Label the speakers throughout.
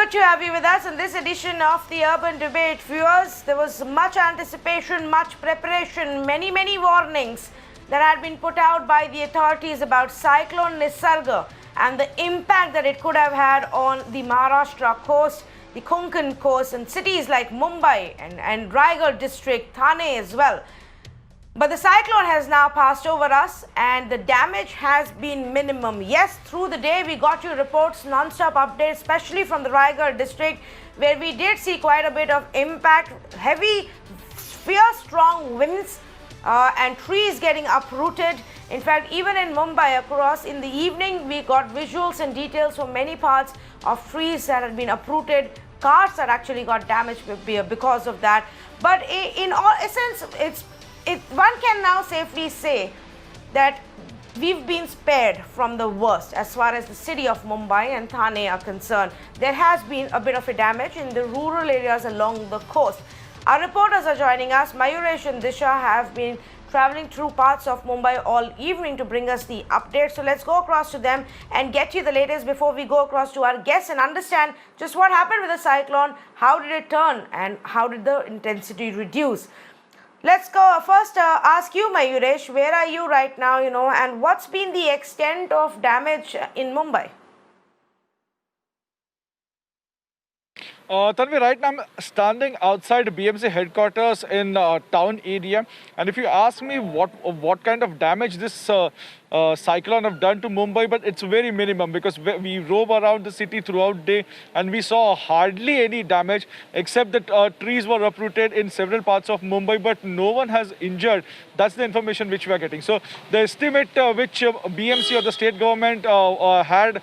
Speaker 1: good to have you with us in this edition of the Urban Debate. Viewers, there was much anticipation, much preparation, many warnings that had been put out by the authorities about Cyclone Nisarga and the impact that it could have had on the Maharashtra coast, the Konkan coast, and cities like Mumbai and Raigad district, Thane as well. But the cyclone has now passed over us and the damage has been minimum. Yes, through the day we got you reports, non-stop updates, especially from the Raigad district, where we did see quite a bit of impact, heavy, fierce, strong winds and trees getting uprooted. In fact, even in Mumbai across in the evening, we got visuals and details from many parts of trees that had been uprooted, cars that actually got damaged because of that. But in all essence, one can now safely say that we've been spared from the worst as far as the city of Mumbai and Thane are concerned. There has been a bit of a damage in the rural areas along the coast. Our reporters are joining us. Mayuresh and Disha have been traveling through parts of Mumbai all evening to bring us the updates. So let's go across to them and get you the latest before we go across to our guests and understand just what happened with the cyclone, how did it turn and how did the intensity reduce. Let's go first ask you, Mayuresh, where are you right now, and what's been the extent of damage in Mumbai?
Speaker 2: Tanvi, right now I'm standing outside BMC headquarters in town area, and if you ask me what kind of damage this cyclone have done to Mumbai, but it's very minimum because we rove around the city throughout day and we saw hardly any damage except that trees were uprooted in several parts of Mumbai, but no one has injured. That's the information which we are getting. So the estimate which BMC or the state government had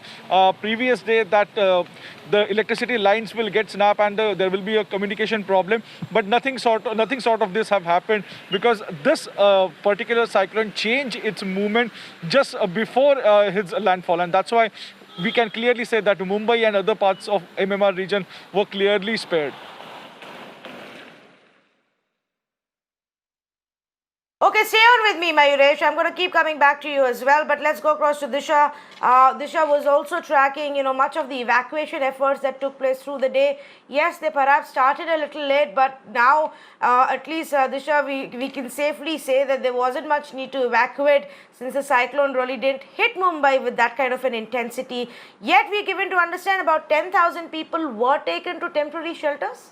Speaker 2: previous day that the electricity lines will get snapped and there will be a communication problem, but nothing sort of this have happened because this particular cyclone changed its movement just before his landfall, and that's why we can clearly say that Mumbai and other parts of MMR region were clearly spared.
Speaker 1: Okay, stay on with me, Mayuresh. I'm going to keep coming back to you as well, but let's go across to Disha. Disha was also tracking, much of the evacuation efforts that took place through the day. Yes, they perhaps started a little late, but now, at least, Disha, we can safely say that there wasn't much need to evacuate since the cyclone really didn't hit Mumbai with that kind of an intensity. Yet, we're given to understand about 10,000 people were taken to temporary shelters.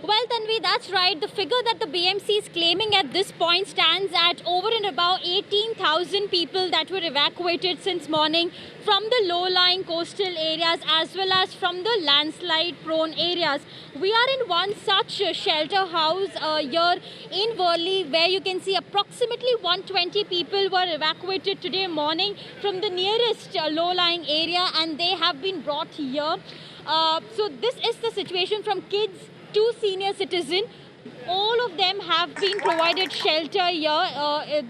Speaker 3: Well, Tanvi, that's right. The figure that the BMC is claiming at this point stands at over and about 18,000 people that were evacuated since morning from the low-lying coastal areas as well as from the landslide-prone areas. We are in one such shelter house here in Worli, where you can see approximately 120 people were evacuated today morning from the nearest low-lying area, and they have been brought here. So this is the situation from kids to senior citizen. All of them have been provided shelter here.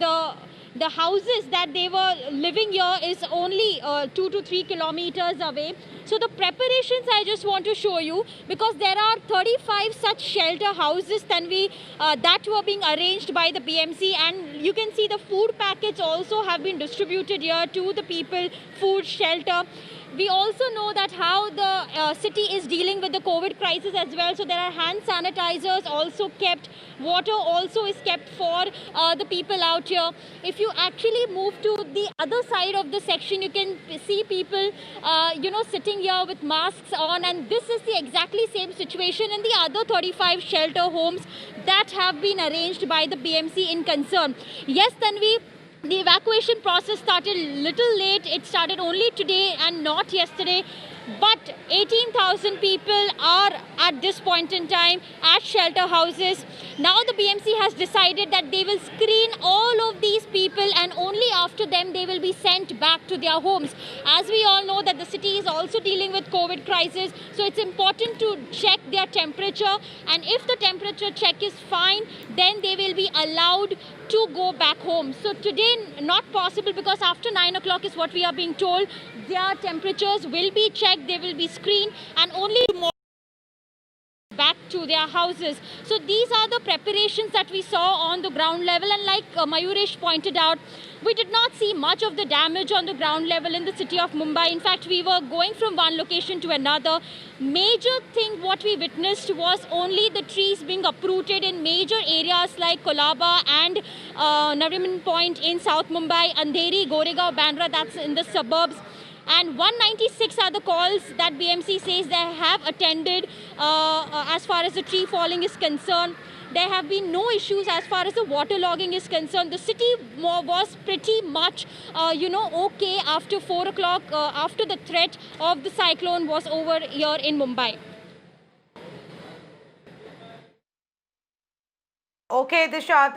Speaker 3: The houses that they were living here is only 2 to 3 kilometers away. So the preparations I just want to show you, because there are 35 such shelter houses that were being arranged by the BMC, and you can see the food packets also have been distributed here to the people, food, shelter. We also know that how the city is dealing with the COVID crisis as well. So there are hand sanitizers also kept. Water also is kept for the people out here. If you actually move to the other side of the section, you can see people, sitting here with masks on. And this is the exactly same situation in the other 35 shelter homes that have been arranged by the BMC in concern. Yes, Tanvi, the evacuation process started little late. It started only today and not yesterday. But 18,000 people are at this point in time at shelter houses. Now the BMC has decided that they will screen all of these people and only after them they will be sent back to their homes. As we all know that the city is also dealing with COVID crisis, so it's important to check their temperature, and if the temperature check is fine, then they will be allowed to go back home. So today not possible because after 9 o'clock is what we are being told. Their temperatures will be checked, they will be screened, and only tomorrow back to to their houses. So these are the preparations that we saw on the ground level, and like Mayuresh pointed out, we did not see much of the damage on the ground level in the city of Mumbai. In fact, we were going from one location to another. Major thing what we witnessed was only the trees being uprooted in major areas like Kolaba and Nariman Point in South Mumbai, Andheri, Goregaon, Bandra, that's in the suburbs. And 196 are the calls that BMC says they have attended as far as the tree falling is concerned. There have been no issues as far as the waterlogging is concerned. The city was pretty much, okay after 4 o'clock, after the threat of the cyclone was over here in Mumbai.
Speaker 1: Okay, Disha,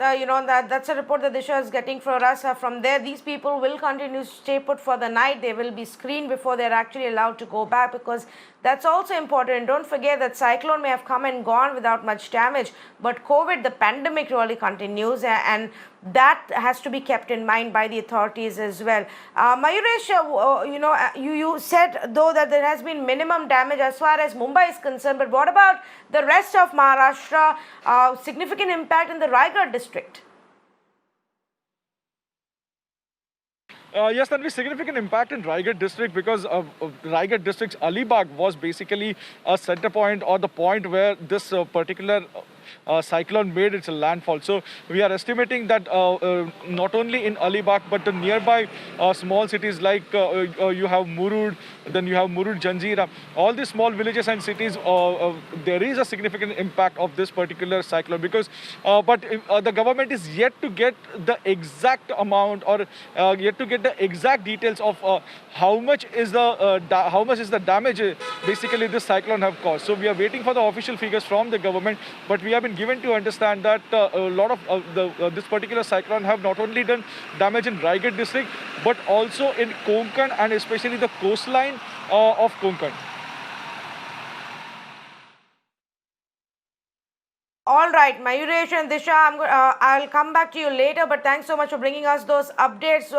Speaker 1: that's a report that Disha is getting for us. From there, these people will continue to stay put for the night. They will be screened before they're actually allowed to go back, because that's also important. Don't forget that cyclone may have come and gone without much damage, but COVID, the pandemic, really continues, and that has to be kept in mind by the authorities as well. Mayuresh, you said though that there has been minimum damage as far as Mumbai is concerned, but what about the rest of Maharashtra? Significant impact in the Raigad district?
Speaker 2: Yes, there will be significant impact in Raigad district, because Raigad district's Alibag was basically a center point, or the point where this particular cyclone made its landfall. So we are estimating that not only in Alibag but the nearby small cities like you have Murud, then you have Murud Janjira, all these small villages and cities, there is a significant impact of this particular cyclone, because but the government is yet to get the exact amount, or yet to get the exact details of how much is the damage basically this cyclone have caused. So we are waiting for the official figures from the government, but we have been given to understand that a lot of this particular cyclone have not only done damage in Raigad district, but also in Konkan, and especially the coastline of Konkan.
Speaker 1: All right, Mayuresh and Disha, I'll come back to you later, but thanks so much for bringing us those updates.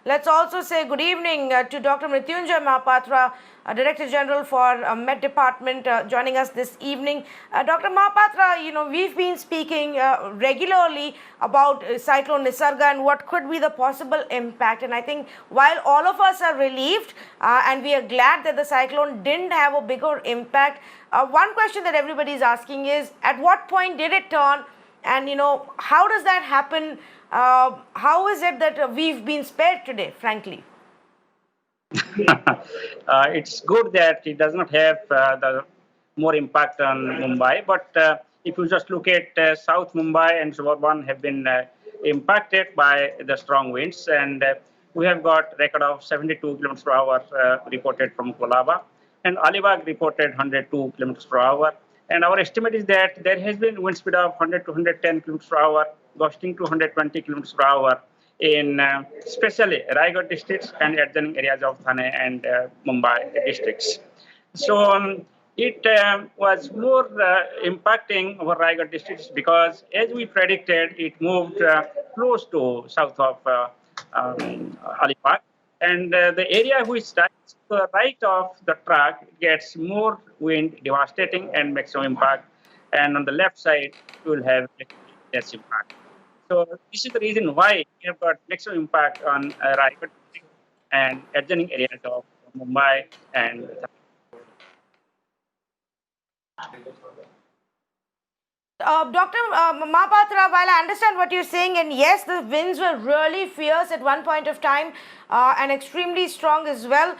Speaker 1: Let's also say good evening to Dr. Mrityunjay Mahapatra, Director General for Met Department, joining us this evening. Dr. Mahapatra, we've been speaking regularly about Cyclone Nisarga and what could be the possible impact. And I think while all of us are relieved and we are glad that the cyclone didn't have a bigger impact, one question that everybody is asking is, at what point did it turn? And, how does that happen? How is it that we've been spared today, frankly?
Speaker 4: It's good that it does not have the more impact on Mumbai, but if you just look at South Mumbai and Suburban have been impacted by the strong winds, and we have got record of 72 kilometers per hour reported from Kolaba, and Alibag reported 102 kilometers per hour. And our estimate is that there has been wind speed of 100 to 110 kilometers per hour, gusting to 120 kilometers per hour in especially Raigad districts and adjoining areas of Thane and Mumbai districts. So it was more impacting our Raigad districts because, as we predicted, it moved close to south of Alibag. And the area which starts to the right of the track gets more wind, devastating, and maximum impact. And on the left side, you will have less impact. So this is the reason why we have got maximum impact on Raigad and adjoining areas of Mumbai and
Speaker 1: Dr. Mahapatra, while I understand what you're saying, and yes, the winds were really fierce at one point of time and extremely strong as well.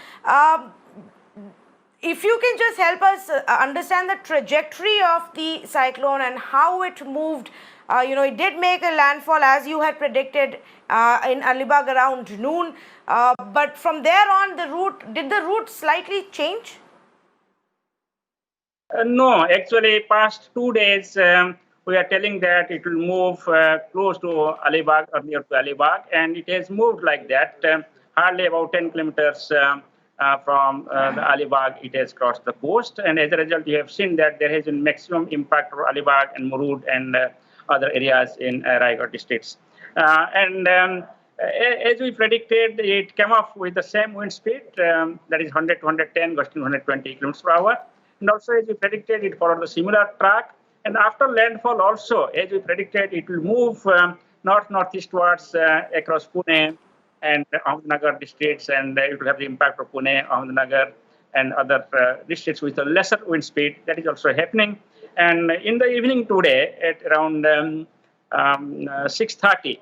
Speaker 1: If you can just help us understand the trajectory of the cyclone and how it moved. It did make a landfall as you had predicted in Alibag around noon. But from there on, did the route slightly change?
Speaker 4: No, actually, past 2 days, we are telling that it will move close to Alibag or near to Alibag, and it has moved like that. Hardly about 10 kilometers from the Alibag, it has crossed the coast, and as a result, you have seen that there has been maximum impact for Alibag and Murud and other areas in Raigad districts. As we predicted, it came off with the same wind speed, that is 100 to 110, gusting 120 kilometers per hour. And also, as we predicted, it followed the similar track. And after landfall also, as we predicted, it will move north-northeastwards across Pune and Ahmednagar districts, and it will have the impact of Pune, Ahmednagar, and other districts with a lesser wind speed. That is also happening. And in the evening today, at around 6:30,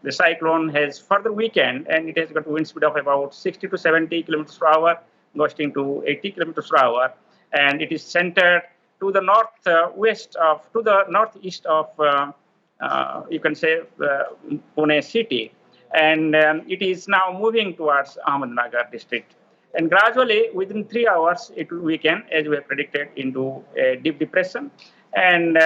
Speaker 4: the cyclone has further weakened, and it has got a wind speed of about 60 to 70 kilometers per hour, gusting to 80 kilometers per hour, and it is centered to the northeast of you can say Pune city, and it is now moving towards Ahmednagar district. And gradually, within 3 hours, it will weaken, as we have predicted, into a deep depression. And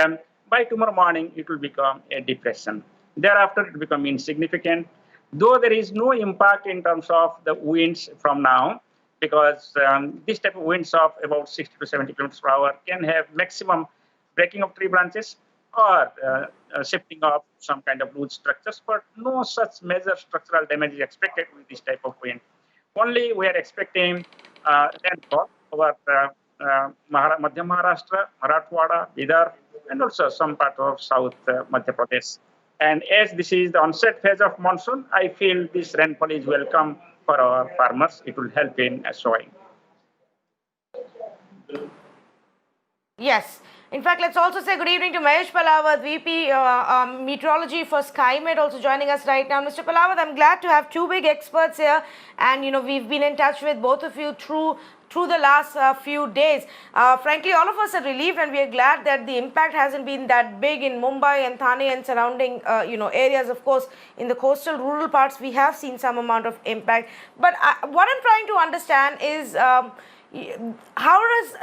Speaker 4: by tomorrow morning, it will become a depression. Thereafter, it will become insignificant, though there is no impact in terms of the winds from now, because this type of winds of about 60 to 70 kilometers per hour can have maximum breaking of tree branches or shifting of some kind of root structures, but no such major structural damage is expected with this type of wind. Only we are expecting landfall over Madhya Maharashtra, Marathwada, Bidar, and also some part of South Madhya Pradesh. And as this is the onset phase of monsoon, I feel this rainfall is welcome for our farmers. It will help in sowing.
Speaker 1: Yes. In fact, let's also say good evening to Mahesh Palawat, VP Meteorology for SkyMed, also joining us right now. Mr. Palawat, I'm glad to have two big experts here, and we've been in touch with both of you through the last few days. Frankly, all of us are relieved, and we are glad that the impact hasn't been that big in Mumbai and Thane and surrounding areas. Of course, in the coastal rural parts, we have seen some amount of impact. But what I'm trying to understand is how does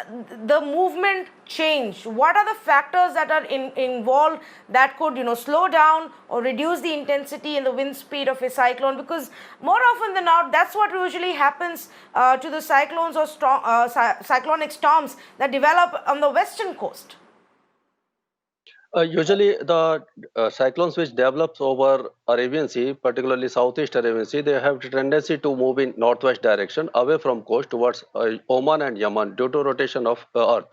Speaker 1: the movement change? What are the factors that are involved that could slow down or reduce the intensity and the wind speed of a cyclone? Because more often than not, that's what usually happens to the cyclones or cyclonic storms that develop on the western coast.
Speaker 5: Usually, the cyclones which develops over Arabian Sea, particularly Southeast Arabian Sea, they have the tendency to move in northwest direction, away from coast towards Oman and Yemen due to rotation of Earth.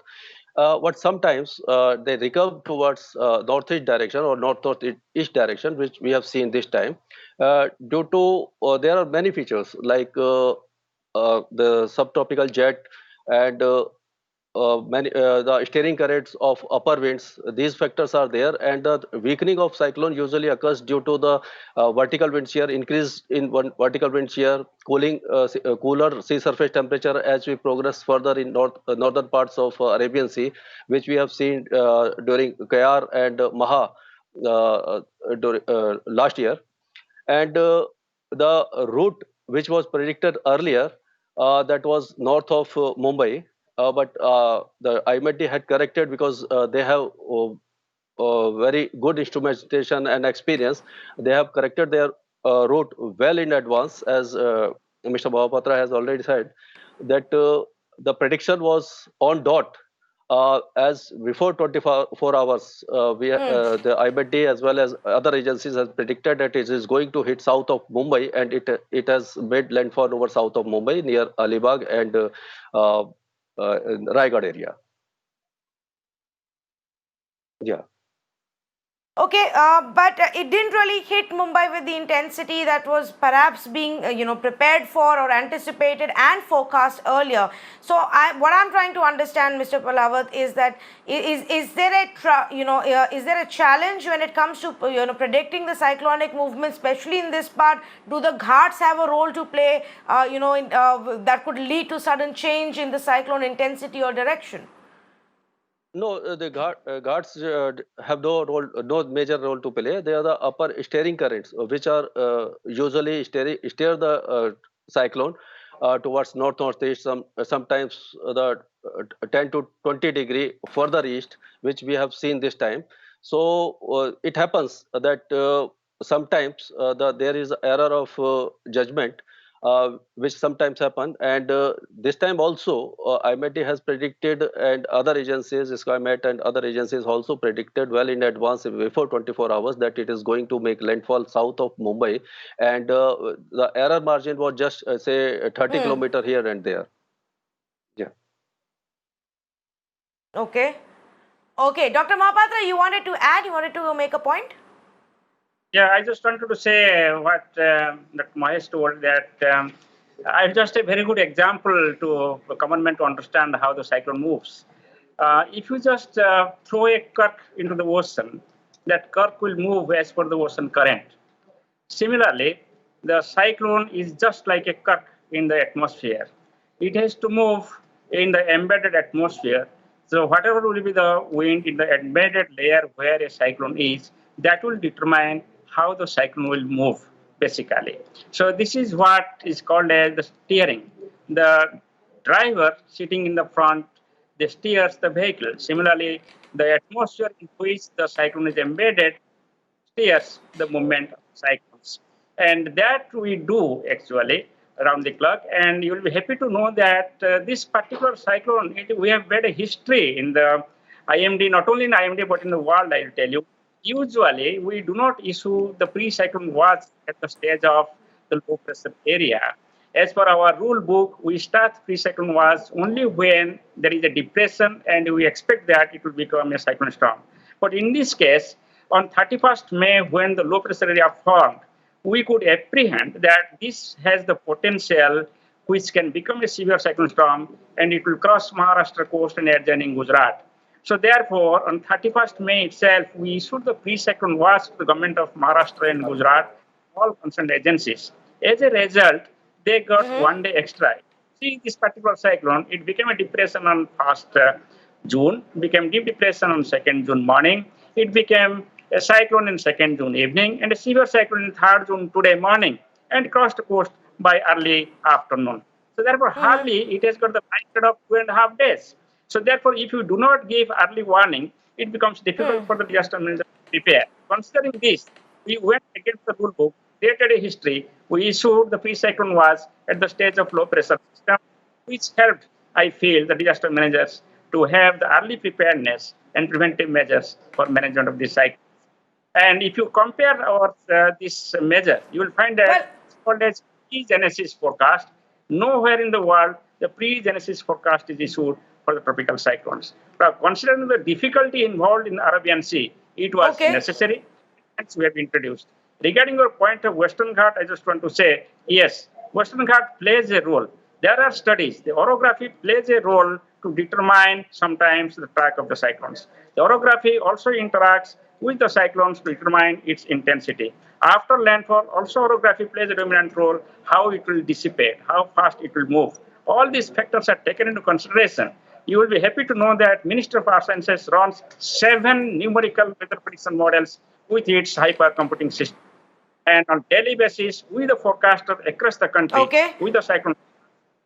Speaker 5: But sometimes they recurve towards northeast direction or north-northeast direction, which we have seen this time. Due to there are many features like the subtropical jet and the steering currents of upper winds. These factors are there, and the weakening of cyclone usually occurs due to the vertical wind shear, increase in vertical wind shear, cooler sea surface temperature as we progress further in northern parts of Arabian Sea, which we have seen during Kayar and Maha last year. And the route which was predicted earlier, that was north of Mumbai, but the IMD had corrected because they have very good instrumentation and experience. They have corrected their route well in advance, as Mr. Bahapatra has already said, that the prediction was on dot. As before 24 hours, the IMD as well as other agencies has predicted that it is going to hit south of Mumbai, and it has made landfall over south of Mumbai near Alibag and Raigad area. Yeah.
Speaker 1: Okay, but it didn't really hit Mumbai with the intensity that was perhaps being, prepared for or anticipated and forecast earlier. So, what I'm trying to understand, Mr. Palawat, is that is there a challenge when it comes to predicting the cyclonic movement, especially in this part? Do the ghats have a role to play? That could lead to sudden change in the cyclone intensity or direction?
Speaker 5: No, the ghats have no major role to play. They are the upper steering currents, which are usually steer the cyclone towards north-northeast. Sometimes the 10 to 20 degree further east, which we have seen this time. So it happens that sometimes there is error of judgment, which sometimes happen, and this time also IMD has predicted, and other agencies, SkyMet and other agencies also predicted well in advance before 24 hours that it is going to make landfall south of Mumbai, and the error margin was just say 30 kilometer here and there. Yeah.
Speaker 1: Okay. Okay, Dr. Mahapatra, you wanted to add, you wanted to make a point?
Speaker 4: Yeah, I just wanted to say what that Mahesh told, that just a very good example to common man to understand how the cyclone moves. If you just throw a cork into the ocean, that cork will move as per the ocean current. Similarly, the cyclone is just like a cork in the atmosphere. It has to move in the embedded atmosphere. So whatever will be the wind in the embedded layer where a cyclone is, that will determine how the cyclone will move, basically. So this is what is called as the steering. The driver sitting in the front, they steers the vehicle. Similarly, the atmosphere in which the cyclone is embedded steers the movement of cyclones. And that we do actually around the clock. And you will be happy to know that this particular cyclone, we have had a history in the IMD, not only in IMD, but in the world, I'll tell you. Usually, we do not issue the pre-cyclone watch at the stage of the low pressure area. As per our rule book, we start pre-cyclone watch only when there is a depression and we expect that it will become a cyclone storm. But in this case, on 31st May, when the low pressure area formed, we could apprehend that this has the potential which can become a severe cyclone storm and it will cross Maharashtra coast and adjoining Gujarat. So therefore, on 31st May itself, we issued the pre-cyclone watch to the government of Maharashtra and Gujarat, all concerned agencies. As a result, they got 1 day extra. See, this particular cyclone, it became a depression on 1st June, became deep depression on 2nd June morning. It became a cyclone in 2nd June evening and a severe cyclone in 3rd June today morning and crossed the coast by early afternoon. So therefore, hardly it has got the period of 2.5 days. So therefore, if you do not give early warning, it becomes difficult for the disaster manager to prepare. Considering this, we went against the rule book, created a history. We issued the pre-cyclone watch at the stage of low pressure system, which helped, I feel, the disaster managers to have the early preparedness and preventive measures for management of this cycle. And if you compare our this measure, you will find that it's called as pre-genesis forecast. Nowhere in the world the pre-genesis forecast is issued for the tropical cyclones. But considering the difficulty involved in the Arabian Sea, it was necessary, hence we have introduced. Regarding your point of Western Ghat, I just want to say, yes, Western Ghat plays a role. There are studies. The orography plays a role to determine sometimes the track of the cyclones. The orography also interacts with the cyclones to determine its intensity. After landfall, also orography plays a dominant role, how it will dissipate, how fast it will move. All these factors are taken into consideration. You will be happy to know that Ministry of Earth Sciences runs 7 numerical weather prediction models with its hypercomputing system. And on daily basis, with the forecaster across the country, with the cyclone,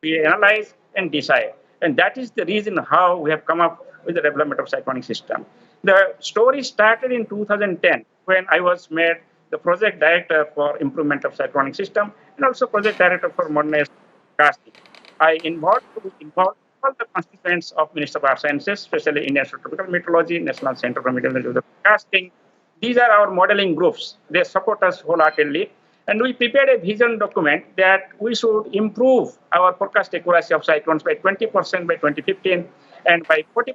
Speaker 4: we analyze and decide. And that is the reason how we have come up with the development of cyclonic system. The story started in 2010 when I was made the project director for improvement of cyclonic system and also project director for modernized forecasting. I involved all the constituents of Ministry of Earth Sciences, especially in National Tropical Meteorology, National Center for Meteorology Forecasting. These are our modeling groups. They support us wholeheartedly. And we prepared a vision document that we should improve our forecast accuracy of cyclones by 20% by 2015 and by 40%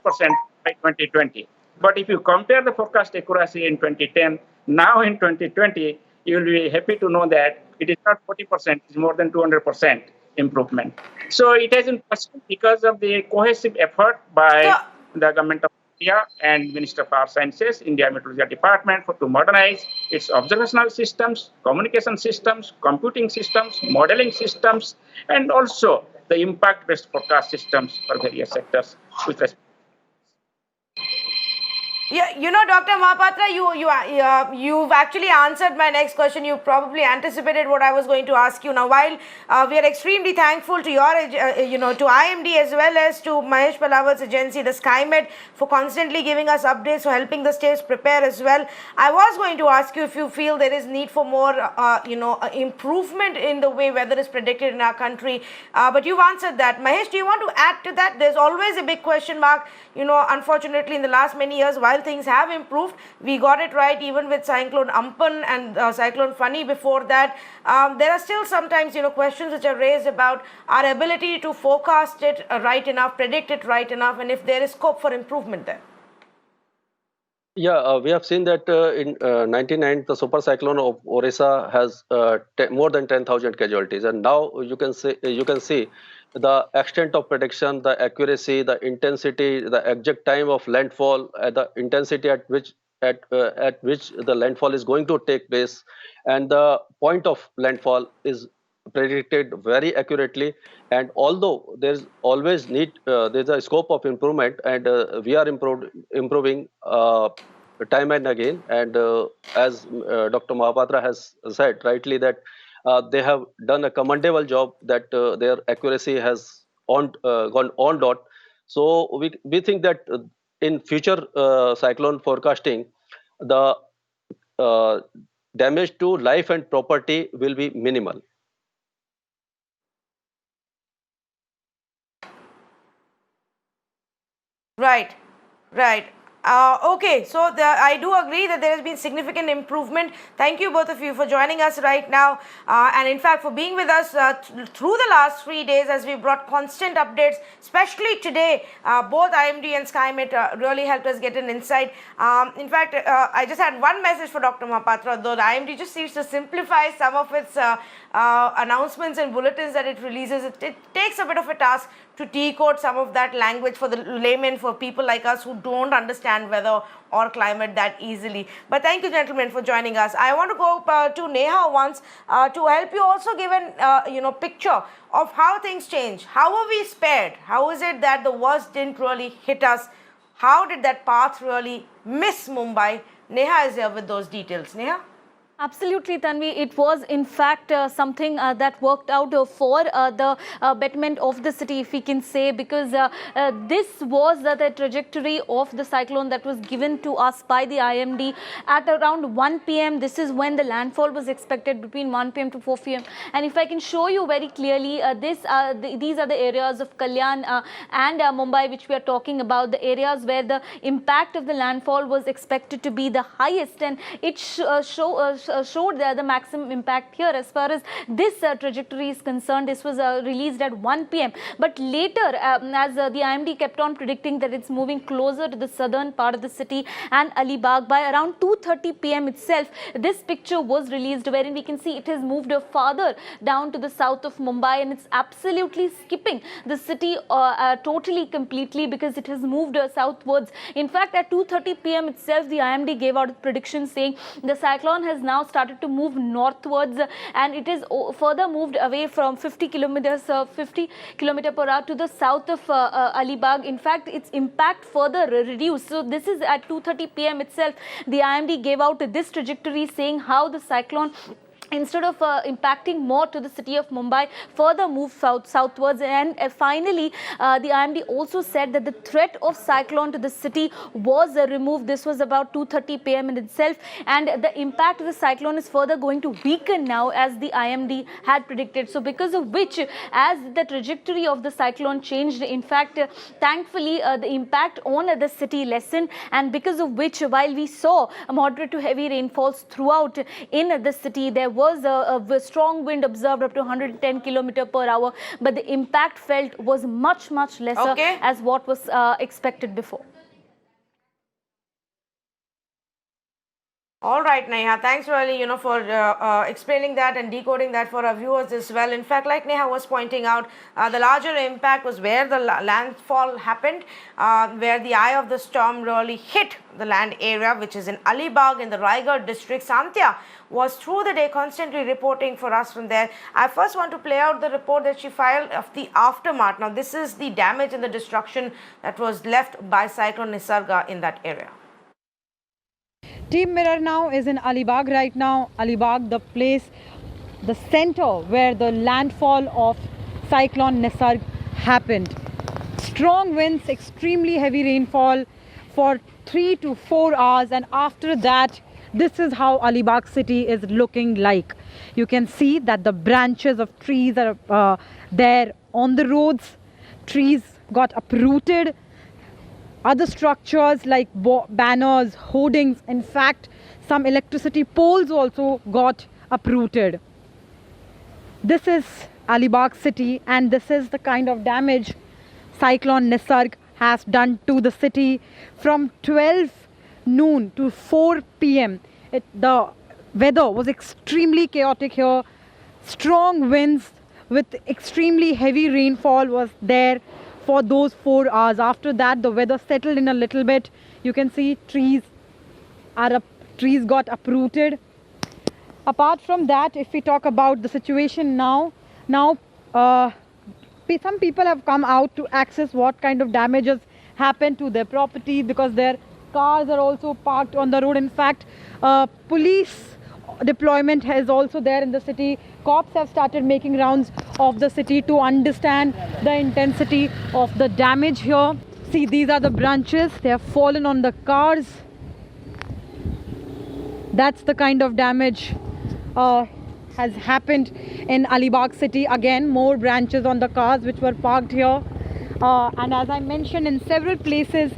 Speaker 4: by 2020. But if you compare the forecast accuracy in 2010, now in 2020, you will be happy to know that it is not 40%, it is more than 200% improvement. So it has been possible because of the cohesive effort by the government of India and Ministry of Earth Sciences, India Meteorology Department to modernize its observational systems, communication systems, computing systems, modeling systems, and also the impact-based forecast systems for various sectors with respect.
Speaker 1: Yeah, you know, Dr. Mahapatra, you've actually answered my next question. You probably anticipated what I was going to ask you. Now, while we are extremely thankful to your, to IMD as well as to Mahesh Palawat's agency, the SkyMed, for constantly giving us updates, for helping the states prepare as well. I was going to ask you if you feel there is need for more, improvement in the way weather is predicted in our country. But you've answered that. Mahesh, do you want to add to that? There's always a big question mark. Unfortunately, in the last many years, while things have improved, we got it right even with Cyclone Ampan and Cyclone Fani before that. There are still sometimes, questions which are raised about our ability to forecast it right enough, predict it right enough, and if there is scope for improvement there.
Speaker 5: Yeah, we have seen that in 99, the super cyclone of Orissa has more than 10,000 casualties, and now you can see the extent of prediction, the accuracy, the intensity, the exact time of landfall, the intensity at which the landfall is going to take place, and the point of landfall is predicted very accurately. And although there's always there's a scope of improvement, and we are improving time and again. And as Dr. Mahapatra has said rightly, that they have done a commendable job, that their accuracy has gone on dot. So we think that in future cyclone forecasting, the uh, damage to life and property will be minimal.
Speaker 1: Right, right. Okay, so I do agree that there has been significant improvement. Thank you both of you for joining us right now, and in fact for being with us through the last 3 days as we brought constant updates, especially today. Both IMD and SkyMet really helped us get an insight. In fact, I just had one message for Dr. Mahapatra, though the IMD just seems to simplify some of its announcements and bulletins that it releases. It takes a bit of a task to decode some of that language for the layman, for people like us who don't understand weather or climate that easily. But thank you, gentlemen, for joining us. I want to go to Neha once to help you also give an picture of how things change. How are we spared? How is it that the worst didn't really hit us? How did that path really miss Mumbai? Neha is here with those details. Neha?
Speaker 6: Absolutely, Tanvi. It was in fact something that worked out for the betterment of the city, if we can say, because this was the trajectory of the cyclone that was given to us by the IMD at around 1 p.m. This is when the landfall was expected, between 1 p.m. to 4 p.m. And if I can show you very clearly, these are the areas of Kalyan and Mumbai which we are talking about, the areas where the impact of the landfall was expected to be the highest, and it showed the maximum impact here as far as this trajectory is concerned. This was released at 1 p.m. But later, as the IMD kept on predicting that it's moving closer to the southern part of the city and Alibag, by around 2:30 p.m. itself, this picture was released, wherein we can see it has moved farther down to the south of Mumbai, and it's absolutely skipping the city totally, completely, because it has moved southwards. In fact, at 2:30 p.m. itself, the IMD gave out a prediction saying the cyclone has now started to move northwards, and it is further moved away from 50 kilometers per hour to the south of Alibag. In fact, its impact further reduced. So this is at 2:30 p.m. itself. The IMD gave out this trajectory saying how the cyclone, instead of impacting more to the city of Mumbai, further move southwards. And finally, the IMD also said that the threat of cyclone to the city was removed. This was about 2:30 p.m. in itself, and the impact of the cyclone is further going to weaken now, as the IMD had predicted. So because of which, as the trajectory of the cyclone changed, in fact, thankfully, the impact on the city lessened, and because of which, while we saw moderate to heavy rainfalls throughout in the city, there was a strong wind observed up to 110 km per hour, but the impact felt was much lesser as what was expected before.
Speaker 1: All right, Neha. Thanks really, for explaining that and decoding that for our viewers as well. In fact, like Neha was pointing out, the larger impact was where the landfall happened, where the eye of the storm really hit the land area, which is in Alibag in the Raigad district. Santya was through the day constantly reporting for us from there. I first want to play out the report that she filed of the aftermath. Now, this is the damage and the destruction that was left by Cyclone Nisarga in that area.
Speaker 7: Team Mirror now is in Alibag right now. Alibag, the place, the center where the landfall of Cyclone Nisarga happened. Strong winds, extremely heavy rainfall for 3 to 4 hours, and after that, this is how Alibag city is looking like. You can see that the branches of trees are there on the roads. Trees got uprooted. Other structures like banners, hoardings, in fact, some electricity poles also got uprooted. This is Alibag city, and this is the kind of damage Cyclone Nisarga has done to the city. From 12 noon to 4 p.m. The weather was extremely chaotic here. Strong winds with extremely heavy rainfall was there for those 4 hours. After that, the weather settled in a little bit. You can see trees got uprooted. Apart from that, if we talk about the situation now, some people have come out to access what kind of damages happened to their property, because their cars are also parked on the road. In fact, police deployment is also there in the city. Cops have started making rounds of the city to understand the intensity of the damage here. See, these are the branches. They have fallen on the cars. That's the kind of damage has happened in Alibag city. Again, more branches on the cars which were parked here. And as I mentioned, in several places,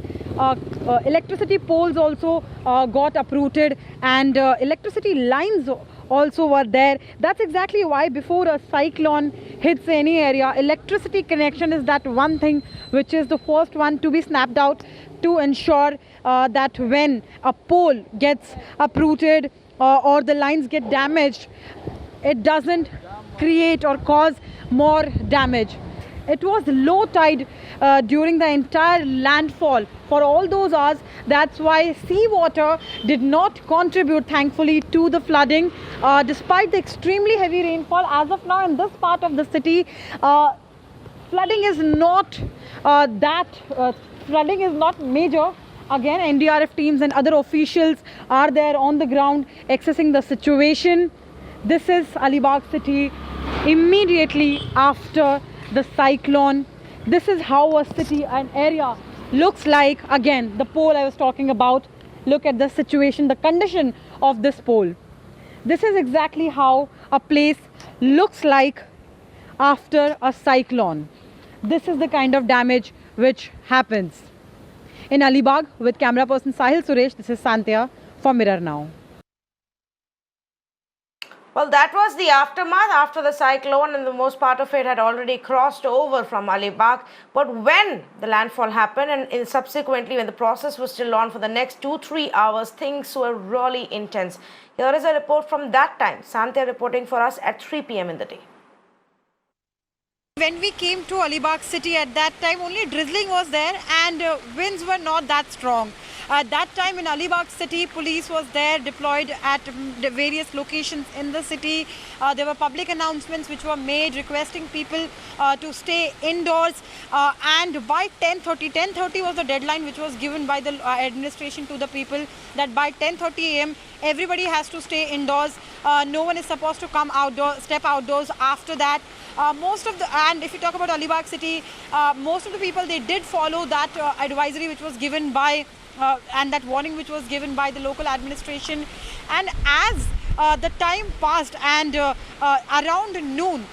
Speaker 7: electricity poles also got uprooted, and electricity lines also were there. That's exactly why before a cyclone hits any area, electricity connection is that one thing which is the first one to be snapped out, to ensure that when a pole gets uprooted or the lines get damaged, it doesn't create or cause more damage. It was low tide during the entire landfall for all those hours. That's why seawater did not contribute, thankfully, to the flooding. Despite the extremely heavy rainfall, as of now in this part of the city, flooding is not major. Again, NDRF teams and other officials are there on the ground assessing the situation. This is Alibag city immediately after the cyclone. This is how a city, an area looks like. Again, the pole I was talking about. Look at the situation, the condition of this pole. This is exactly how a place looks like after a cyclone. This is the kind of damage which happens. In Alibag, with camera person Sahil Suresh, this is Santya for Mirror Now.
Speaker 1: Well, that was the aftermath after the cyclone, and the most part of it had already crossed over from Alibag. But when the landfall happened, and subsequently when the process was still on for the next 2-3 hours, things were really intense. Here is a report from that time. Santya reporting for us at 3 p.m. in the day.
Speaker 7: When we came to Alibag city at that time, only drizzling was there and winds were not that strong. At that time in Alibag city, police was there deployed at the various locations in the city. There were public announcements which were made requesting people to stay indoors, and by 10:30 was the deadline which was given by the administration to the people, that by 10:30 a.m. everybody has to stay indoors. No one is supposed to come outdoors, step outdoors after that. And if you talk about Alibag city, most of the people, they did follow that advisory which was given by and that warning which was given by the local administration. And as the time passed and around noon,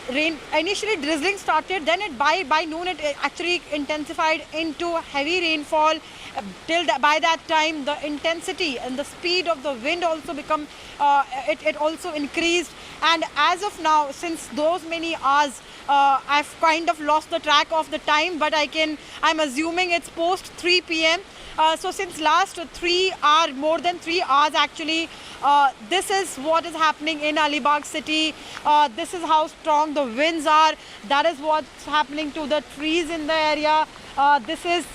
Speaker 7: rain, initially drizzling started, then by noon it actually intensified into heavy rainfall. By that time, the intensity and the speed of the wind also it also increased. And as of now, since those many hours, I've kind of lost the track of the time, but I'm assuming it's post 3 p.m. So since last more than 3 hours actually, this is what is happening in Alibag city. This is how strong the winds are. That is what's happening to the trees in the area. This is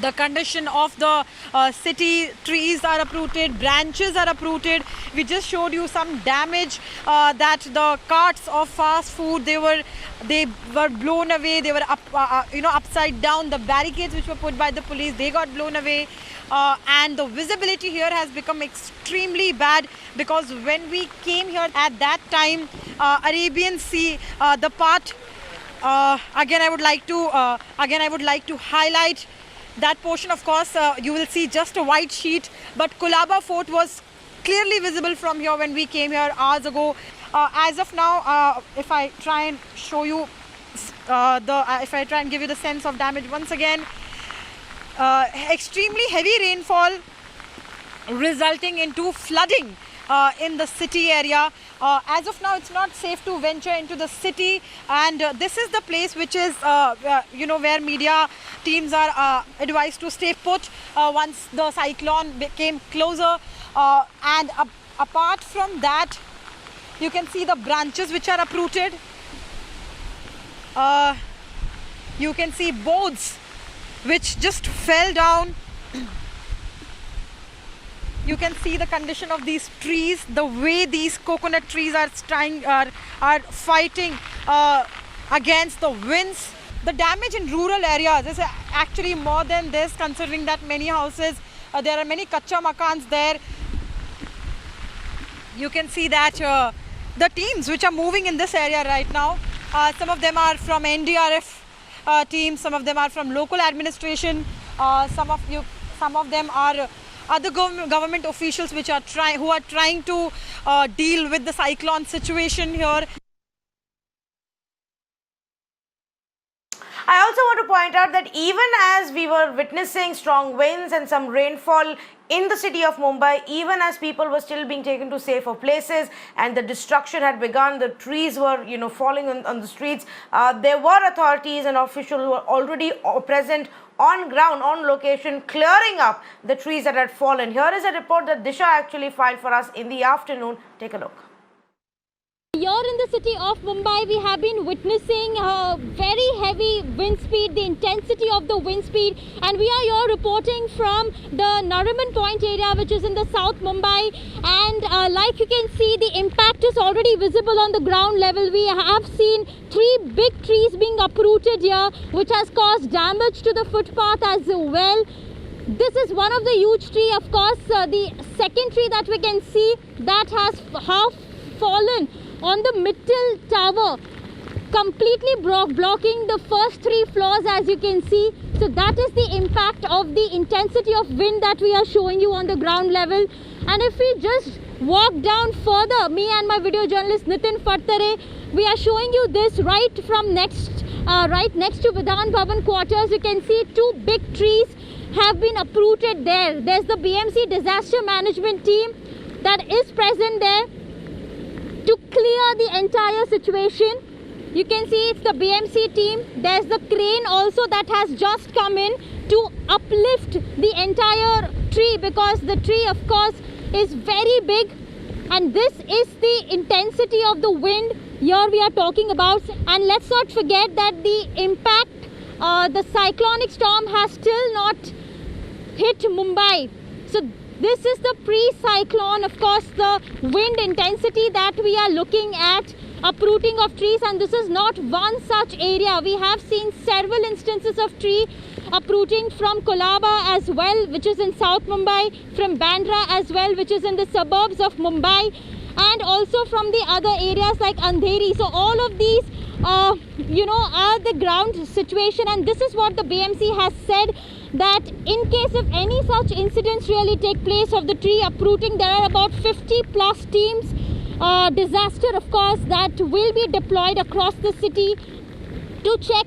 Speaker 7: the condition of the city. Trees are uprooted, branches are uprooted. We just showed you some damage, that the carts of fast food, they were blown away. They were upside down. The barricades which were put by the police, they got blown away. And the visibility here has become extremely bad, because when we came here at that time, Arabian Sea, the part again I would like to highlight that portion. Of course, you will see just a white sheet, but Colaba Fort was clearly visible from here when we came here hours ago. As of now, if I try and show you if I try and give you the sense of damage once again, extremely heavy rainfall resulting into flooding in the city area. As of now, it's not safe to venture into the city, and this is the place which is, where media teams are advised to stay put once the cyclone came closer. And apart from that, you can see the branches which are uprooted. You can see boards which just fell down. You can see the condition of these trees, the way these coconut trees are fighting against the winds. The damage in rural areas is actually more than this, considering that many houses, there are many kacha makans there. You can see that the teams which are moving in this area right now, some of them are from NDRF teams, some of them are from local administration, some of them are other government officials who are trying to deal with the cyclone situation here.
Speaker 1: I also want to point out that even as we were witnessing strong winds and some rainfall in the city of Mumbai, even as people were still being taken to safer places and the destruction had begun, the trees were, falling on the streets, there were authorities and officials who were already present on ground, on location, clearing up the trees that had fallen. Here is a report that Disha actually filed for us in the afternoon. Take a look.
Speaker 3: Here in the city of Mumbai, we have been witnessing a very heavy wind speed, the intensity of the wind speed, and we are here reporting from the Nariman Point area, which is in the South Mumbai, and like you can see, the impact is already visible on the ground level. We have seen 3 big trees being uprooted here, which has caused damage to the footpath as well. This is one of the huge tree. Of course, the second tree that we can see, that has half fallen on the Mittal Tower, completely blocking the first 3 floors, as you can see. So that is the impact of the intensity of wind that we are showing you on the ground level. And if we just walk down further, me and my video journalist Nitin Fattare, we are showing you this right next to Vidhan Bhavan quarters. You can see 2 big trees have been uprooted there. There's the BMC disaster management team that is present there to clear the entire situation. You can see it's the BMC team. There's the crane also that has just come in to uplift the entire tree, because the tree, of course, is very big, and this is the intensity of the wind here we are talking about. And let's not forget that the impact, the cyclonic storm has still not hit Mumbai. So this is the pre-cyclone, of course, the wind intensity that we are looking at, uprooting of trees, and this is not one such area. We have seen several instances of tree uprooting from Kolaba as well, which is in South Mumbai, from Bandra as well, which is in the suburbs of Mumbai, and also from the other areas like Andheri. So all of these are the ground situation, and this is what the BMC has said, that in case of any such incidents really take place of the tree uprooting, there are about 50 plus teams, disaster of course, that will be deployed across the city to check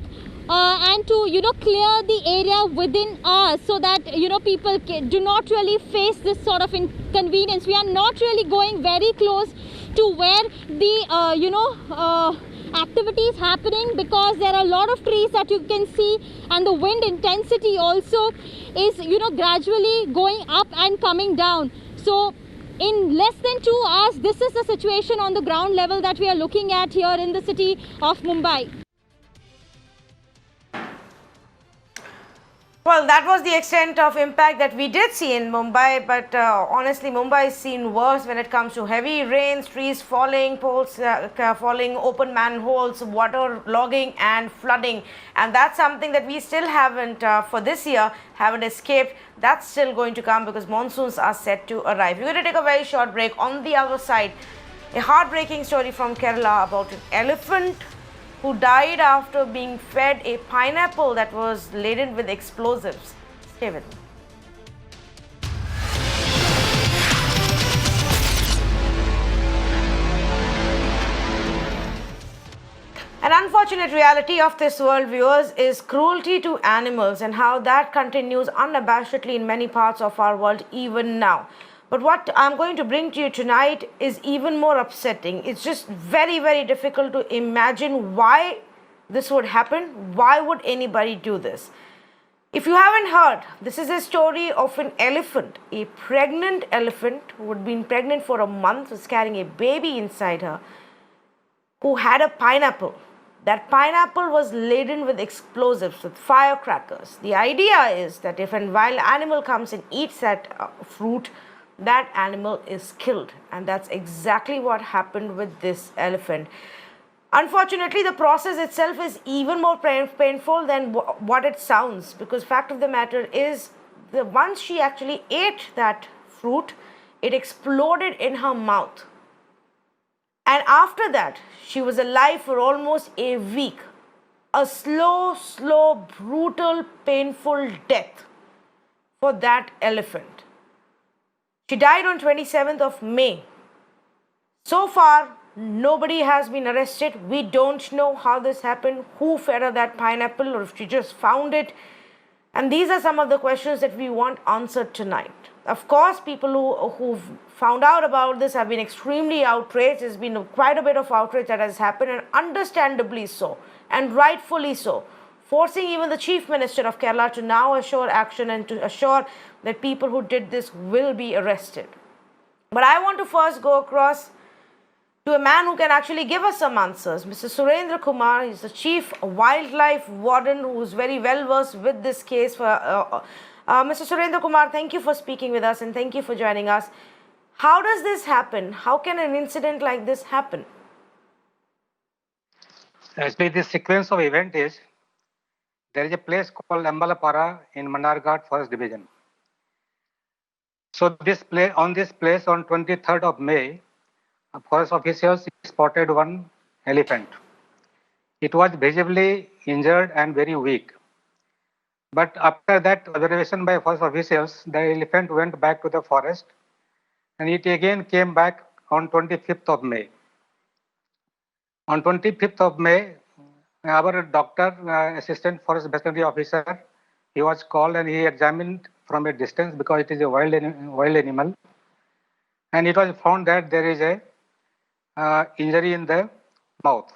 Speaker 3: and to clear the area within hours, so that people do not really face this sort of inconvenience. We are not really going very close to where the activities happening, because there are a lot of trees that you can see, and the wind intensity also is gradually going up and coming down. So in less than 2 hours, this is the situation on the ground level that we are looking at here in the city of Mumbai.
Speaker 1: Well, that was the extent of impact that we did see in Mumbai, but honestly, Mumbai is seen worse when it comes to heavy rains, trees falling, poles falling, open manholes, water logging and flooding. And that's something that we still haven't, for this year, haven't escaped. That's still going to come because monsoons are set to arrive. We're going to take a very short break. On the other side, a heartbreaking story from Kerala about an elephant who died after being fed a pineapple that was laden with explosives. Stay with me. An unfortunate reality of this world, viewers, is cruelty to animals and how that continues unabashedly in many parts of our world even now. But what I'm going to bring to you tonight is even more upsetting. It's just very, very difficult to imagine why this would happen. Why would anybody do this? If you haven't heard, this is a story of an elephant, a pregnant elephant who had been pregnant for a month, was carrying a baby inside her, who had a pineapple. That pineapple was laden with explosives, with firecrackers. The idea is that if a wild animal comes and eats that fruit, that animal is killed. And that's exactly what happened with this elephant. Unfortunately, the process itself is even more painful than what it sounds, because fact of the matter is that once she actually ate that fruit, it exploded in her mouth. And after that, she was alive for almost a week. A slow, brutal, painful death for that elephant. She died on 27th of May. So far, nobody has been arrested. We don't know how this happened, who fed her that pineapple, or if she just found it. And these are some of the questions that we want answered tonight. Of course, people who've found out about this have been extremely outraged. There's been quite a bit of outrage that has happened, and understandably so, and rightfully so, forcing even the Chief Minister of Kerala to now assure action and to assure that people who did this will be arrested. But I want to first go across to a man who can actually give us some answers. Mr. Surendra Kumar, he's the Chief Wildlife Warden who is very well versed with this case. Mr. Surendra Kumar, thank you for speaking with us and thank you for joining us. How does this happen? How can an incident like this happen?
Speaker 8: Actually, this sequence of event is, there is a place called Ambalapara in Manarghat Forest Division. So on this place on 23rd of May, forest officials spotted one elephant. It was visibly injured and very weak. But after that observation by forest officials, the elephant went back to the forest and it again came back on 25th of May. On 25th of May, our doctor, assistant forest veterinary officer, he was called and he examined from a distance because it is a wild animal. And it was found that there is a injury in the mouth.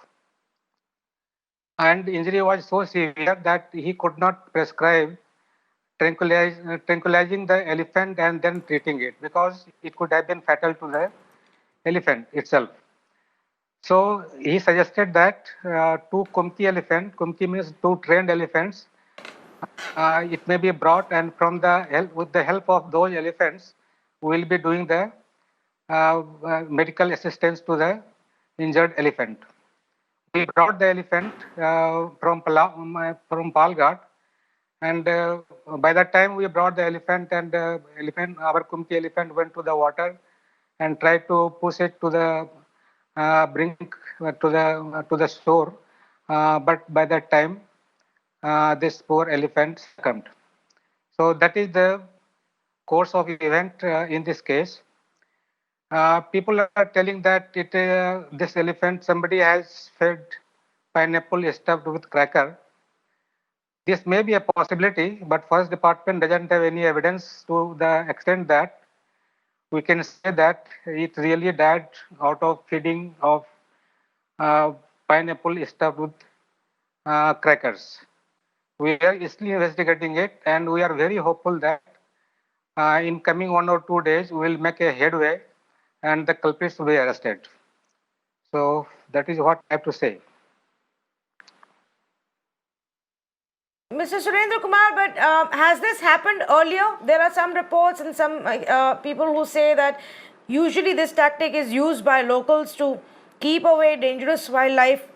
Speaker 8: And injury was so severe that he could not prescribe tranquilizing the elephant and then treating it, because it could have been fatal to the elephant itself. So he suggested that two Kumki elephant, Kumki means two trained elephants, it may be brought, and with the help of those elephants, we will be doing the medical assistance to the injured elephant. We brought the elephant from Palghat, and by that time we brought the elephant, and our Kumki elephant went to the water and tried to push it to the brink to the shore, but by that time this poor elephant succumbed. So that is the course of event in this case. People are telling that this elephant, somebody has fed pineapple stuffed with cracker. This may be a possibility, but Forest Department doesn't have any evidence to the extent that we can say that it really died out of feeding of pineapple stuffed with crackers. We are still investigating it, and we are very hopeful that in coming 1 or 2 days, we will make a headway and the culprits will be arrested. So that is what I have to say.
Speaker 1: Mr. Surendra Kumar, but has this happened earlier? There are some reports and some people who say that usually this tactic is used by locals to keep away dangerous wildlife,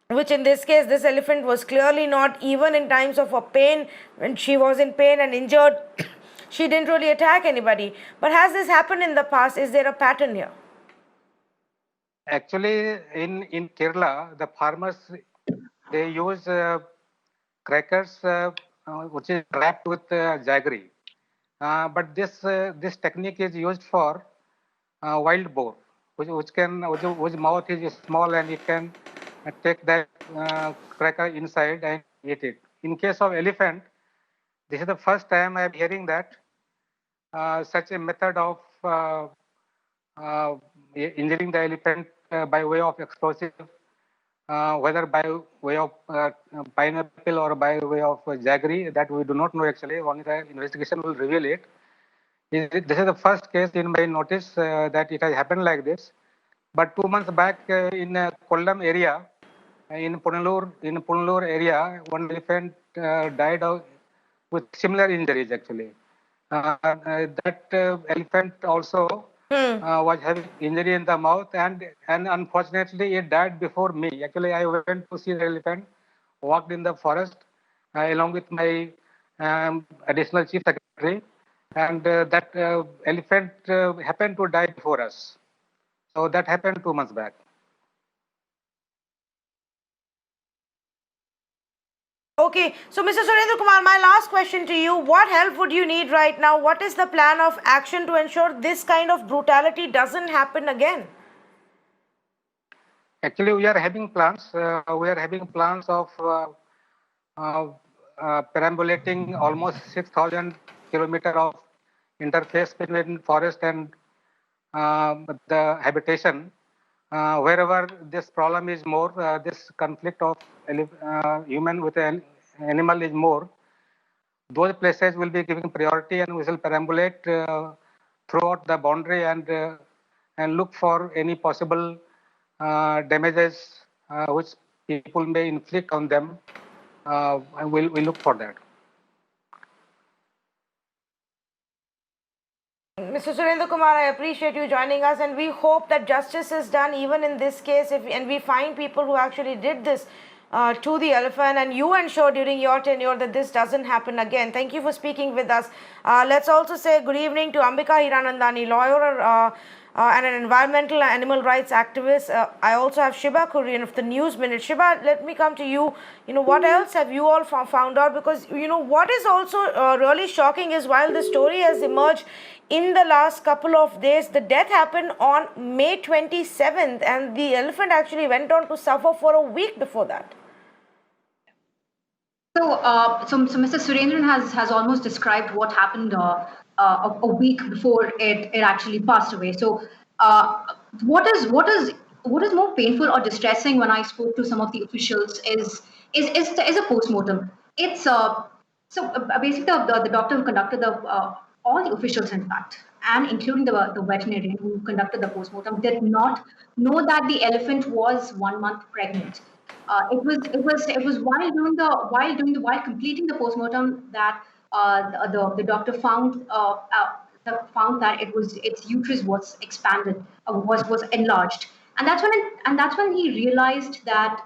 Speaker 1: which in this case, this elephant was clearly not, even in times of her pain, when she was in pain and injured, she didn't really attack anybody. But has this happened in the past? Is there a pattern here?
Speaker 8: Actually, in Kerala, the farmers, they use crackers which is wrapped with jaggery. But this technique is used for wild boar, whose mouth is small and it can take that cracker inside and eat it. In case of elephant, this is the first time I am hearing that such a method of injuring the elephant by way of explosive, whether by way of pineapple or by way of jaggery, that we do not know actually. Only the investigation will reveal it. This is the first case in my notice that it has happened like this. But 2 months back in Kollam area, in Punalur area, one elephant died with similar injuries actually. That elephant also was having injury in the mouth, and unfortunately it died before me. Actually, I went to see the elephant, walked in the forest along with my additional chief secretary, and that elephant happened to die before us. So that happened 2 months back.
Speaker 1: Okay, so Mr. Surendra Kumar, my last question to you, what help would you need right now? What is the plan of action to ensure this kind of brutality doesn't happen again?
Speaker 8: Actually, we are having plans. We are having plans of perambulating almost 6,000 kilometers of interface between forest and the habitation. Wherever this problem is more, this conflict of human with an animal is more, those places will be given priority, and we will perambulate throughout the boundary and look for any possible damages which people may inflict on them, and we'll look for that.
Speaker 1: Mr. Surendra Kumar, I appreciate you joining us, and we hope that justice is done even in this case, and we find people who actually did this to the elephant, and you ensure during your tenure that this doesn't happen again. Thank you for speaking with us. Let's also say good evening to Ambika Hiranandani, lawyer and an environmental and animal rights activist. I also have Shiba Kurian of the News Minute. Shiba, let me come to you. What else have you all found out? Because, what is also really shocking is while the story has emerged in the last couple of days, the death happened on May 27th, and the elephant actually went on to suffer for a week before that.
Speaker 9: So Mr. Surendran has almost described what happened a week before it actually passed away. So what is more painful or distressing when I spoke to some of the officials is a postmortem. It's basically the doctor who conducted all the officials, in fact, and including the veterinarian who conducted the postmortem, did not know that the elephant was 1 month pregnant. It was while completing the postmortem that the doctor found that its uterus was expanded, was enlarged, and that's when he realized that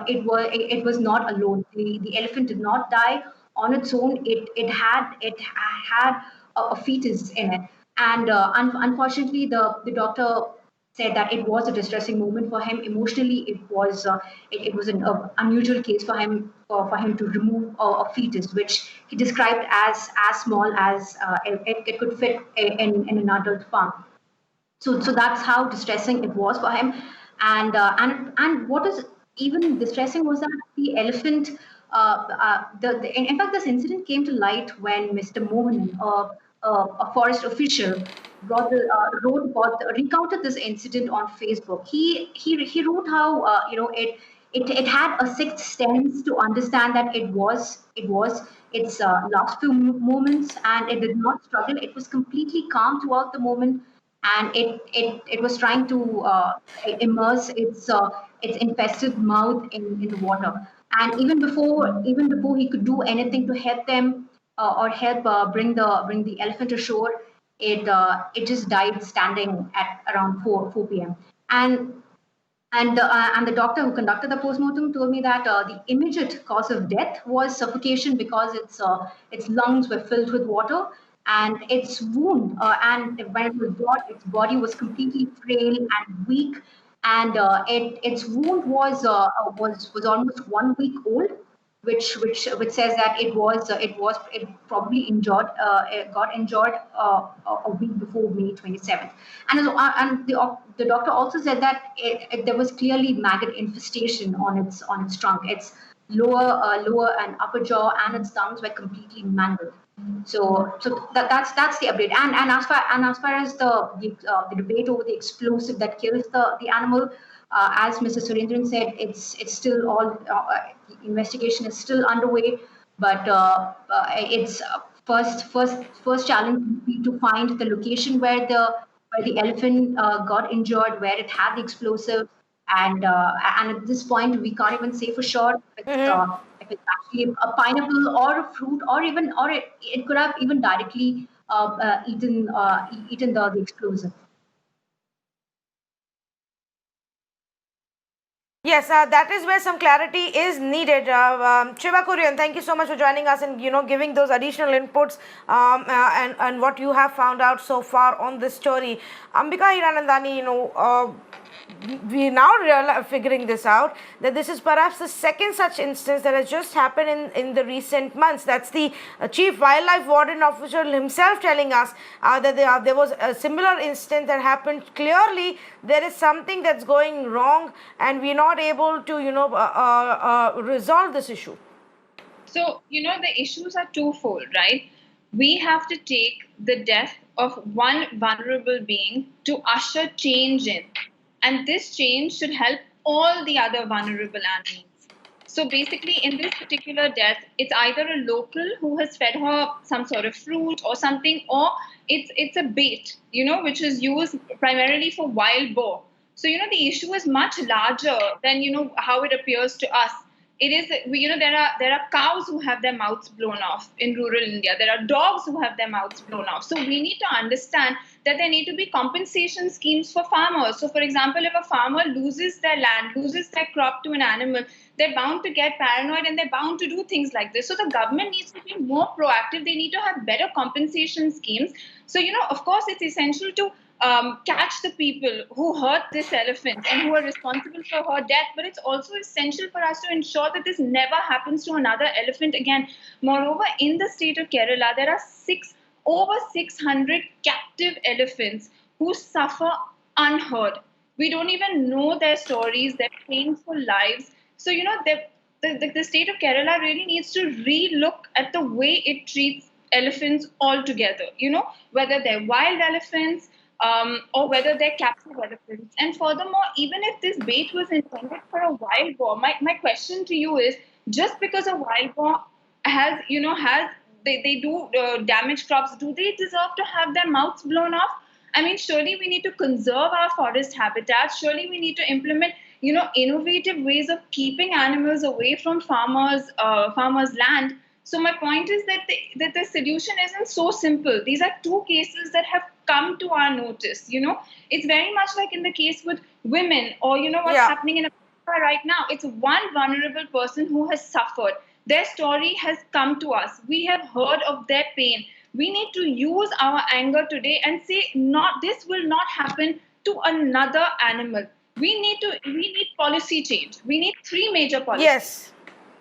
Speaker 9: it was not alone. The elephant did not die on its own. It had a fetus in it, and unfortunately the doctor said that it was a distressing moment for him. Emotionally, it was an unusual case for him to remove a fetus, which he described as small as it could fit in an adult palm. So that's how distressing it was for him, and what is even distressing was that the elephant. In fact, this incident came to light when Mr. Mohanan, a forest official, recounted this incident on Facebook. He wrote how it had a sixth sense to understand that it was its last few moments, and it did not struggle. It was completely calm throughout the moment, and it was trying to immerse its infested mouth in the water. And even before he could do anything to help them or help bring the elephant ashore, it just died standing at around 4 p.m. And the doctor who conducted the postmortem told me that the immediate cause of death was suffocation because its lungs were filled with water, and its wound and when it was brought, its body was completely frail and weak, and its wound was almost 1 week old, which says that it probably injured it got injured a week before May 27th, and the doctor also said that there was clearly maggot infestation on its trunk. Its lower and upper jaw and its tongues were completely mangled. That's the update. And as far as the debate over the explosive that kills the animal, as Mr. Surendran said, it's still all investigation is still underway. But it's first challenge would be to find the location where the elephant got injured, where it had the explosive, and at this point we can't even say for sure if it's actually a pineapple or a fruit, or even it could have even directly eaten the explosive.
Speaker 1: Yes, that is where some clarity is needed. Shiva Kurian, thank you so much for joining us and giving those additional inputs and what you have found out so far on this story. Ambika Hiranandani, we now figuring this out, that this is perhaps the second such instance that has just happened in the recent months. That's the chief wildlife warden official himself telling us that there was a similar incident that happened. Clearly there is something that's going wrong and we're not able to resolve this issue.
Speaker 10: So the issues are twofold, right? We have to take the death of one vulnerable being to usher change in. And this change should help all the other vulnerable animals. So basically, in this particular death, it's either a local who has fed her some sort of fruit or something, or it's a bait, which is used primarily for wild boar. So the issue is much larger than how it appears to us. It is, there are cows who have their mouths blown off in rural India. There are dogs who have their mouths blown off. So we need to understand that there need to be compensation schemes for farmers. So for example, if a farmer loses their land, loses their crop to an animal, they're bound to get paranoid and they're bound to do things like this. So the government needs to be more proactive. They need to have better compensation schemes. So, of course, it's essential to catch the people who hurt this elephant and who are responsible for her death. But it's also essential for us to ensure that this never happens to another elephant again. Moreover, in the state of Kerala, there are over 600 captive elephants who suffer unheard. We don't even know their stories, their painful lives. So, the state of Kerala really needs to re-look at the way it treats elephants altogether, whether they're wild elephants, or whether they're captive elephants. And furthermore, even if this bait was intended for a wild boar, my question to you is, just because a wild boar they do damage crops, do they deserve to have their mouths blown off? I mean, surely we need to conserve our forest habitats. Surely we need to implement, innovative ways of keeping animals away from farmers' land. So my point is that the solution isn't so simple. These are two cases that have come to our notice. It's very much like in the case with women, or what's happening in America right now. It's one vulnerable person who has suffered. Their story has come to us. We have heard of their pain. We need to use our anger today and say, this will not happen to another animal. We need policy change. We need three major policies.
Speaker 1: Yes.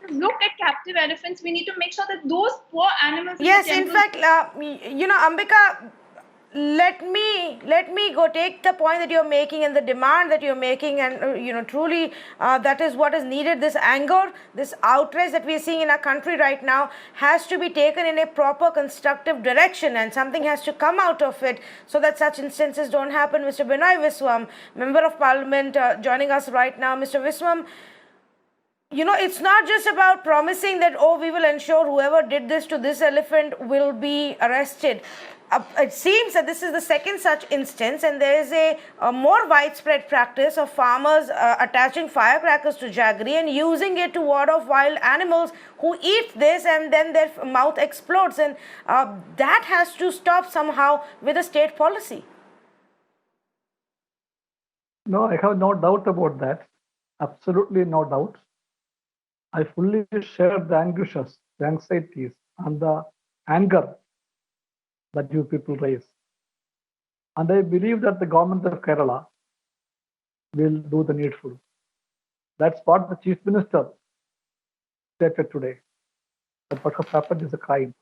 Speaker 10: Look at captive elephants. We need to make sure that those poor animals.
Speaker 1: Yes, in fact, Ambika, let me go take the point that you're making and the demand that you're making, and truly that is what is needed. This anger, this outrage that we are seeing in our country right now has to be taken in a proper constructive direction, and something has to come out of it so that such instances don't happen. Mr. Binoy Viswam, Member of Parliament, joining us right now. Mr. Viswam, it's not just about promising that, we will ensure whoever did this to this elephant will be arrested. It seems that this is the second such instance, and there is a more widespread practice of farmers attaching firecrackers to jaggery and using it to ward off wild animals who eat this, and then their mouth explodes. And that has to stop somehow with a state policy.
Speaker 11: No, I have no doubt about that. Absolutely no doubt. I fully share the anguishes, the anxieties, and the anger that you people raise. And I believe that the government of Kerala will do the needful. That's what the Chief Minister stated today. That what has happened is a crime.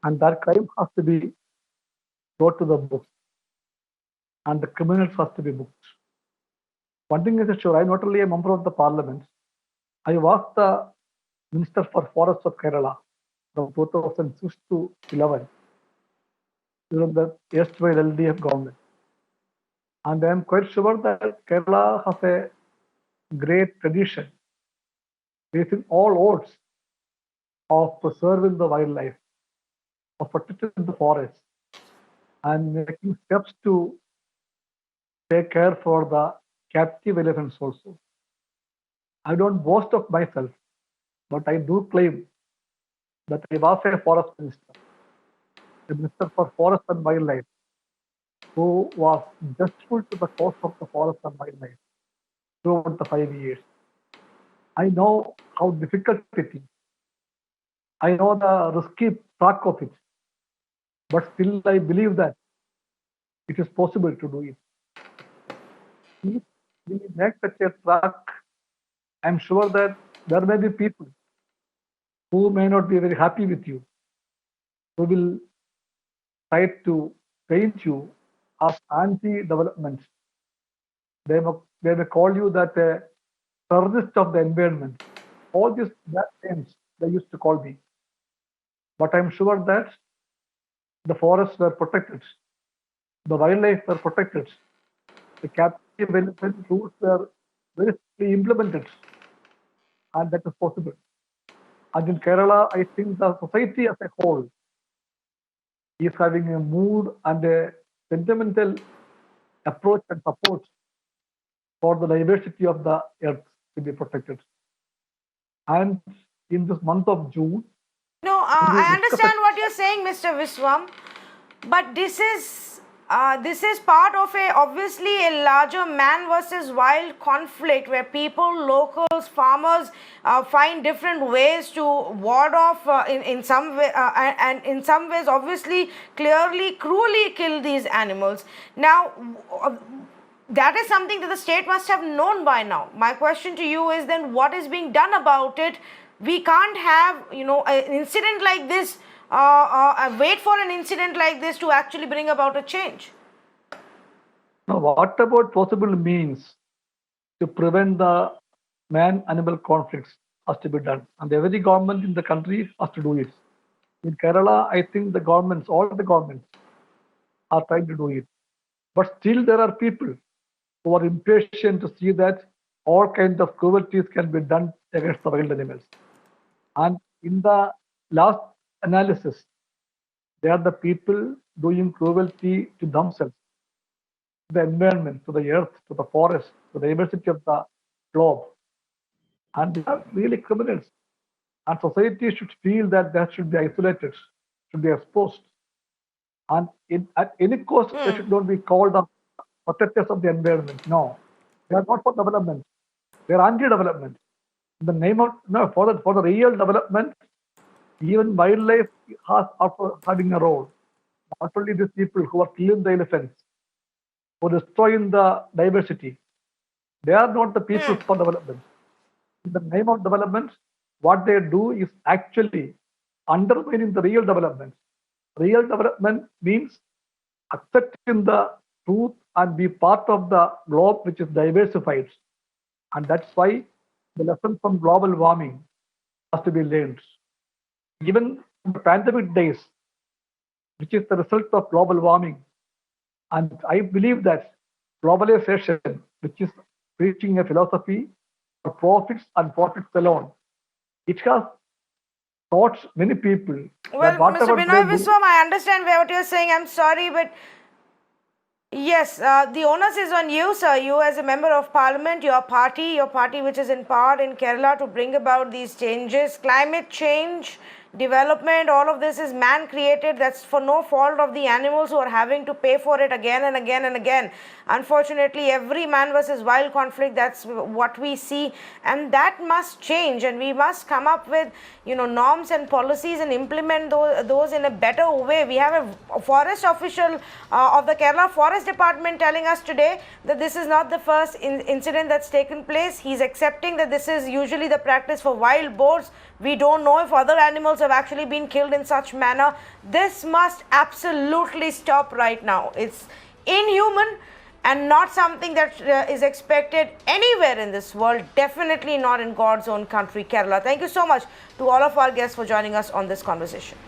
Speaker 11: And that crime has to be brought to the books. And the criminals has to be booked. One thing is sure, I'm not only a member of the parliament, I was the Minister for Forests of Kerala from 2006 to 11 during the erstwhile LDF government. And I am quite sure that Kerala has a great tradition, facing all odds, of preserving the wildlife, of protecting the forest, and making steps to take care for the captive elephants also. I don't boast of myself, but I do claim that I was a forest minister, a minister for forest and wildlife, who was justful to the cause of the forest and wildlife throughout the 5 years. I know how difficult it is. I know the risky track of it, but still I believe that it is possible to do it. If we make such a track, I'm sure that there may be people who may not be very happy with you, who will try to paint you as anti-development. They may call you that a terrorist of the environment. All these bad names they used to call me. But I'm sure that the forests were protected, the wildlife were protected, the captive elephant rules were very strictly implemented, and that is possible. And in Kerala, I think the society as a whole is having a mood and a sentimental approach and support for the diversity of the earth to be protected. And in this month of June,
Speaker 1: No, I understand what you're saying, Mr. Viswam, but this is part of obviously a larger man versus wild conflict where people, locals, farmers find different ways to ward off in some way and in some ways obviously clearly cruelly kill these animals. Now that is something that the state must have known by now. My question to you is then what is being done about it? We can't have, an incident like this, wait for an incident like this to actually bring about a change.
Speaker 11: now what about possible means to prevent the man-animal conflicts has to be done, and every government in the country has to do it. In Kerala, I think the governments, all the governments, are trying to do it, but still there are people who are impatient to see that all kinds of cruelties can be done against the wild animals. And in the last analysis, they are the people doing cruelty to themselves, to the environment, to the earth, to the forest, to the diversity of the globe. And they are really criminals. And society should feel that they should be isolated, should be exposed. And at any cost, they should not be called the protectors of the environment. No, they are not for development. They are anti-development. In the name of for the real development, even wildlife has also having a role. Not only these people who are killing the elephants, who are destroying the diversity, they are not the people for development. In the name of development, what they do is actually undermining the real development. Real development means accepting the truth and be part of the globe which is diversified. And that's why the lesson from global warming has to be learned. Even in the pandemic days, which is the result of global warming. And I believe that globalization, which is preaching a philosophy for profits and profits alone, it has taught many people.
Speaker 1: Well, Mr. Binoy Viswam, I understand what you're saying. I'm sorry, but yes, the onus is on you, sir. You as a member of parliament, your party which is in power in Kerala to bring about these changes. Climate change, development, all of this is man created. That's for no fault of the animals who are having to pay for it again and again and again. Unfortunately, every man versus wild conflict, that's what we see, and that must change, and we must come up with norms and policies and implement those in a better way. We have a forest official of the Kerala Forest Department telling us today that this is not the first incident that's taken place. He's accepting that this is usually the practice for wild boars. We don't know if other animals have actually been killed in such manner. This must absolutely stop right now. It's inhuman, and not something that is expected anywhere in this world, definitely not in God's own country, Kerala. Thank you so much to all of our guests for joining us on this conversation.